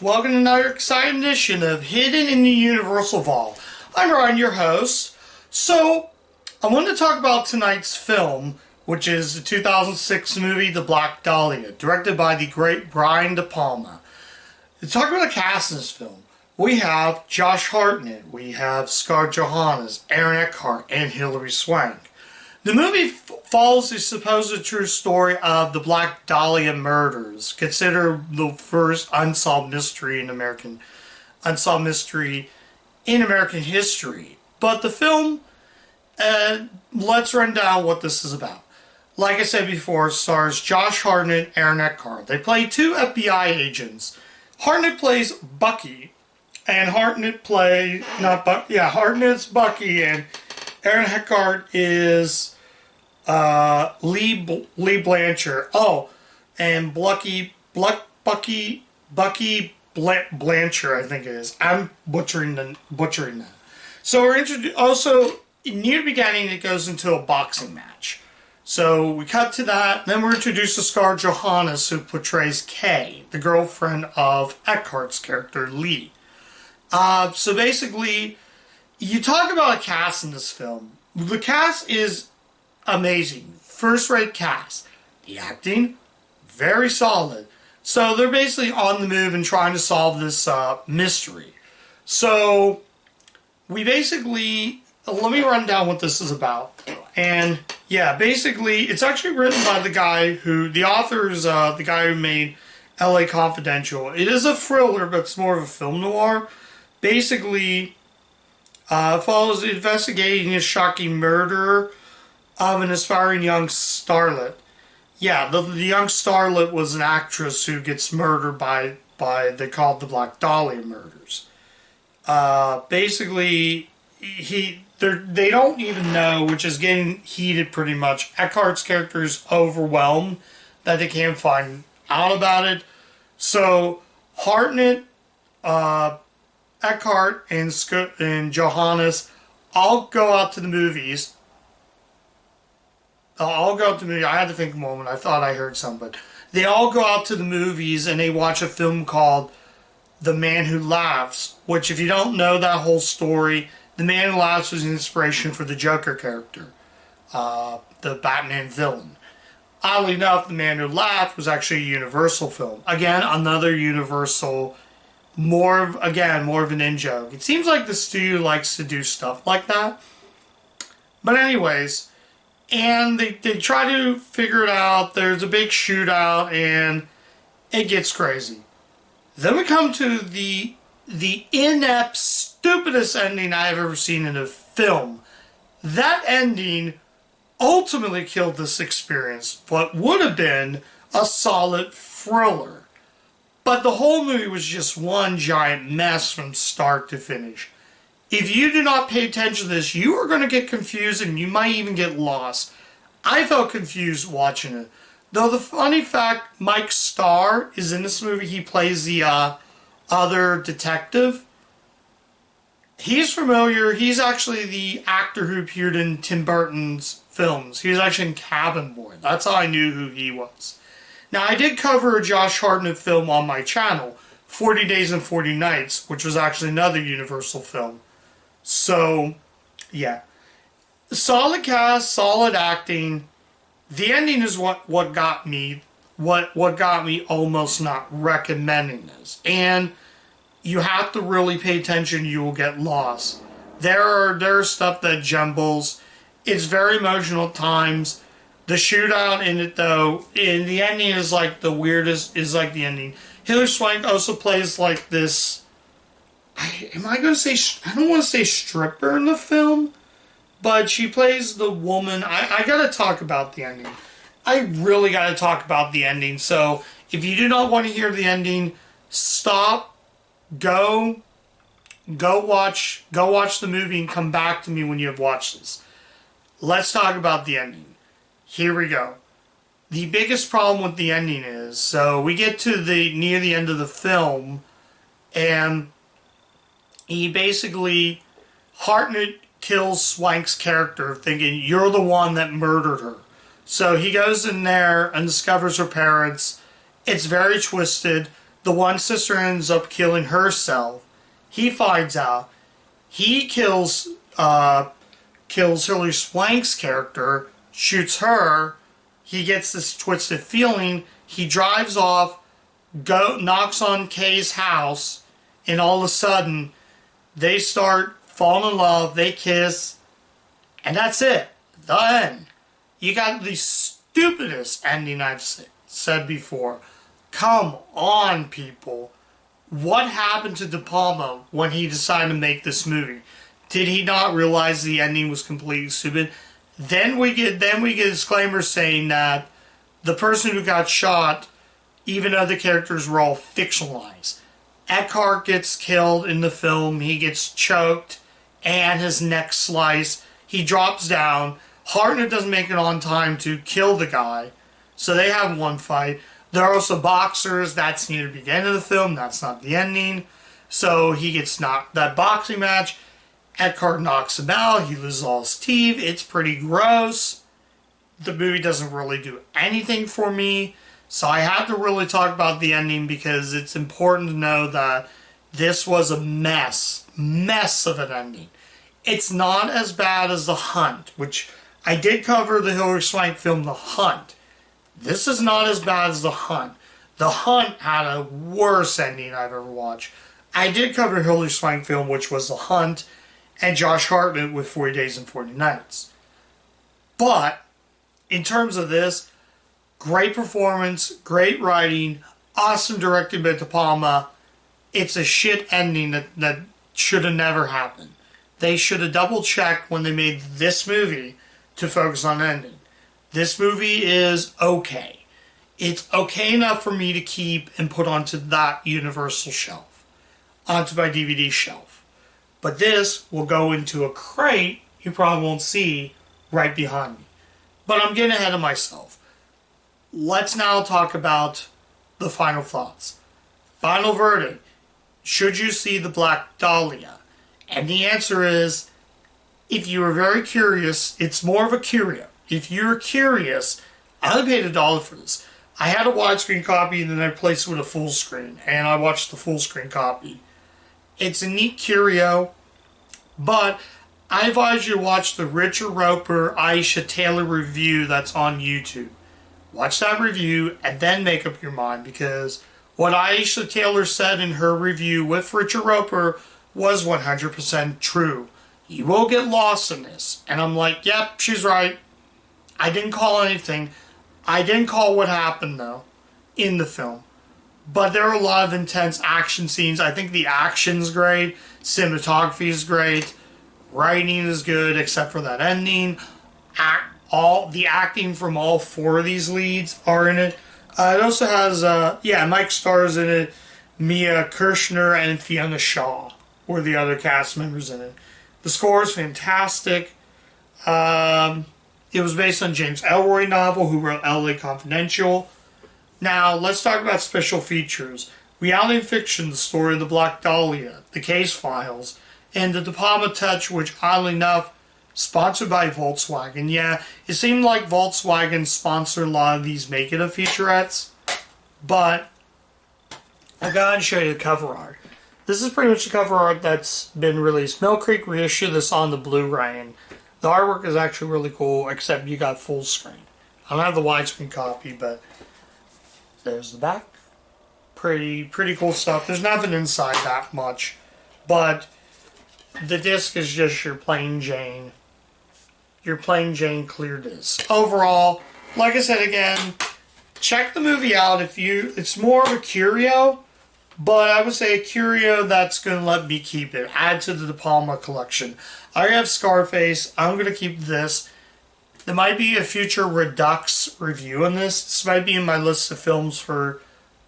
Welcome to another exciting edition of Hidden in the Universal Vault. I'm Ryan, your host. So, I wanted to talk about tonight's film, which is the 2006 movie The Black Dahlia, directed by the great Brian De Palma. To talk about the cast in this film, we have Josh Hartnett, we have Scarlett Johansson, Aaron Eckhart, and Hilary Swank. The movie follows the supposed true story of the Black Dahlia murders, considered the first unsolved mystery in American history. But the film, let's run down what this is about. Like I said before, it stars Josh Hartnett, Aaron Eckhart. They play two FBI agents. Hartnett plays Bucky, and Hartnett's Bucky, and Aaron Eckhart is Lee Blanchard. Oh, and Bucky Blanchard, I think it is. I'm butchering that. So we're introduced. Also, near the beginning, it goes into a boxing match. So we cut to that. Then we're introduced to Scarlett Johansson, who portrays Kay, the girlfriend of Eckhart's character Lee. So basically, you talk about a cast in this film. The cast is amazing. First-rate cast. The acting, very solid. So they're basically on the move and trying to solve this mystery. So we basically, let me run down what this is about. And yeah, basically, it's actually written by the guy who, the author is the guy who made LA Confidential. It is a thriller, but it's more of a film noir. Basically, follows investigating a shocking murder of an aspiring young starlet. Yeah, the young starlet was an actress who gets murdered by they called the Black Dahlia murders. Basically, they don't even know, which is getting heated pretty much. Eckhart's character is overwhelmed that they can't find out about it. So Hartnett, Eckhart, and Johannes all go out to the movies. I had to think a moment. I thought I heard something. But they all go out to the movies and they watch a film called The Man Who Laughs, which, if you don't know that whole story, The Man Who Laughs was an inspiration for the Joker character, the Batman villain. Oddly enough, The Man Who Laughed was actually a Universal film. Again, another Universal, more of an in-joke. It seems like the studio likes to do stuff like that. But anyways, and they try to figure it out. There's a big shootout, and it gets crazy. Then we come to the inept, stupidest ending I've ever seen in a film. That ending ultimately killed this experience, what would have been a solid thriller. But the whole movie was just one giant mess from start to finish. If you do not pay attention to this, you are going to get confused and you might even get lost. I felt confused watching it. Though the funny fact, Mike Starr is in this movie. He plays the other detective. He's familiar. He's actually the actor who appeared in Tim Burton's films. He was actually in Cabin Boy. That's how I knew who he was. Now, I did cover a Josh Hartnett film on my channel, 40 Days and 40 Nights, which was actually another Universal film. So, yeah. Solid cast, solid acting. The ending is what got me almost not recommending this. And you have to really pay attention, you will get lost. There's stuff that jumbles. It's very emotional at times. The shootout in it, though, in the ending is like the weirdest, is like the ending. Hilary Swank also plays like this, I don't want to say stripper in the film, but she plays the woman. I gotta talk about the ending. I really gotta talk about the ending. So if you do not want to hear the ending, stop, go watch the movie and come back to me when you have watched this. Let's talk about the ending. Here we go. The biggest problem with the ending is, so we get to near the end of the film, and he basically, Hartnett kills Swank's character, thinking, you're the one that murdered her. So he goes in there and discovers her parents. It's very twisted. The one sister ends up killing herself. He finds out. He kills Hilary Swank's character, shoots her. He gets this twisted feeling. He drives off, knocks on Kay's house, and all of a sudden, they start falling in love, they kiss, and that's it. The end. You got the stupidest ending I've said before. Come on, people. What happened to De Palma when he decided to make this movie? Did he not realize the ending was completely stupid? Then we get a disclaimer saying that the person who got shot, even though the characters were all fictionalized. Eckhart gets killed in the film. He gets choked and his neck sliced. He drops down. Hartnett doesn't make it on time to kill the guy. So they have one fight. There are also boxers. That's near the beginning of the film. That's not the ending. So he gets knocked. That boxing match, Eckhart knocks him out. He loses all his teeth. It's pretty gross. The movie doesn't really do anything for me. So I have to really talk about the ending because it's important to know that this was a mess of an ending. It's not as bad as The Hunt, which I did cover the Hilary Swank film The Hunt. This is not as bad as The Hunt. The Hunt had a worse ending I've ever watched. I did cover Hilary Swank film, which was The Hunt, and Josh Hartnett with 40 Days and 40 Nights. But in terms of this, great performance, great writing, awesome directing by De Palma. It's a shit ending that should have never happened. They should have double-checked when they made this movie to focus on ending. This movie is okay. It's okay enough for me to keep and put onto that Universal shelf, onto my DVD shelf. But this will go into a crate you probably won't see right behind me. But I'm getting ahead of myself. Let's now talk about the final thoughts. Final verdict. Should you see The Black Dahlia? And the answer is, if you are very curious, it's more of a curio. If you're curious, I only paid $1 for this. I had a widescreen copy and then I placed it with a full screen. And I watched the full screen copy. It's a neat curio, but I advise you to watch the Richard Roper, Aisha Taylor review that's on YouTube. Watch that review and then make up your mind, because what Aisha Taylor said in her review with Richard Roper was 100% true. You will get lost in this. And I'm like, yep, she's right. I didn't call anything. I didn't call what happened, though, in the film. But there are a lot of intense action scenes. I think the action's great. Cinematography is great. Writing is good, except for that ending. All the acting from all four of these leads are in it. It also has, Mike Starr's in it. Mia Kirshner and Fiona Shaw were the other cast members in it. The score is fantastic. It was based on James Ellroy novel, who wrote L.A. Confidential. Now, let's talk about special features. Reality fiction, the story of the Black Dahlia, the case files, and the De Palma touch, which, oddly enough, sponsored by Volkswagen. Yeah, it seemed like Volkswagen sponsored a lot of these make-it-a featurettes, but I gotta show you the cover art. This is pretty much the cover art that's been released. Mill Creek reissued this on the Blu-ray, and the artwork is actually really cool, except you got full screen. I don't have the widescreen copy, but there's the back. Pretty cool stuff. There's nothing inside that much, but the disc is just your plain Jane clear disc. Overall, like I said again, check the movie out it's more of a curio, but I would say a curio that's going to let me keep it. Add to the De Palma collection. I have Scarface. I'm going to keep this. There might be a future Redux review on this. This might be in my list of films for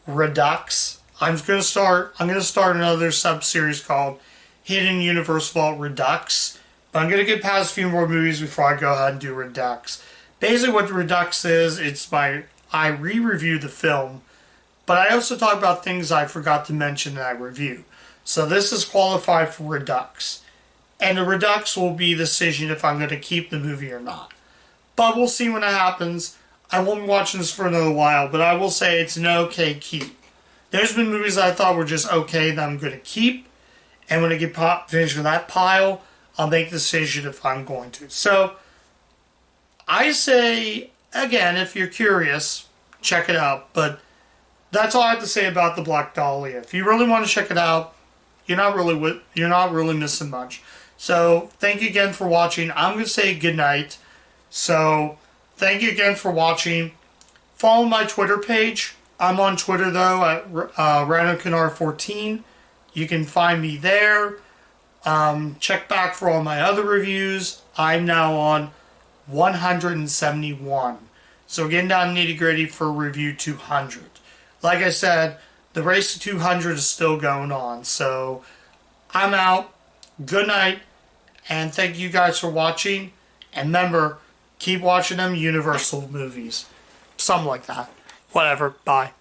Redux. I'm going to start another sub-series called Hidden Universe Vault Redux. But I'm going to get past a few more movies before I go ahead and do Redux. Basically what Redux is, I re-review the film, but I also talk about things I forgot to mention that I review. So this is qualified for Redux. And the Redux will be the decision if I'm going to keep the movie or not. But we'll see when it happens. I won't be watching this for another while, but I will say it's an okay keep. There's been movies I thought were just okay that I'm going to keep. And when I get finished with that pile, I'll make the decision if I'm going to. So, I say, again, if you're curious, check it out. But that's all I have to say about the Black Dahlia. If you really want to check it out, you're not really missing much. So, thank you again for watching. I'm going to say good night. So, thank you again for watching. Follow my Twitter page. I'm on Twitter, though, at RhinoCanar14. You can find me there. Check back for all my other reviews. I'm now on 171. So getting down nitty gritty for review 200. Like I said, the race to 200 is still going on. So I'm out. Good night. And thank you guys for watching. And remember, keep watching them Universal movies. Something like that. Whatever. Bye.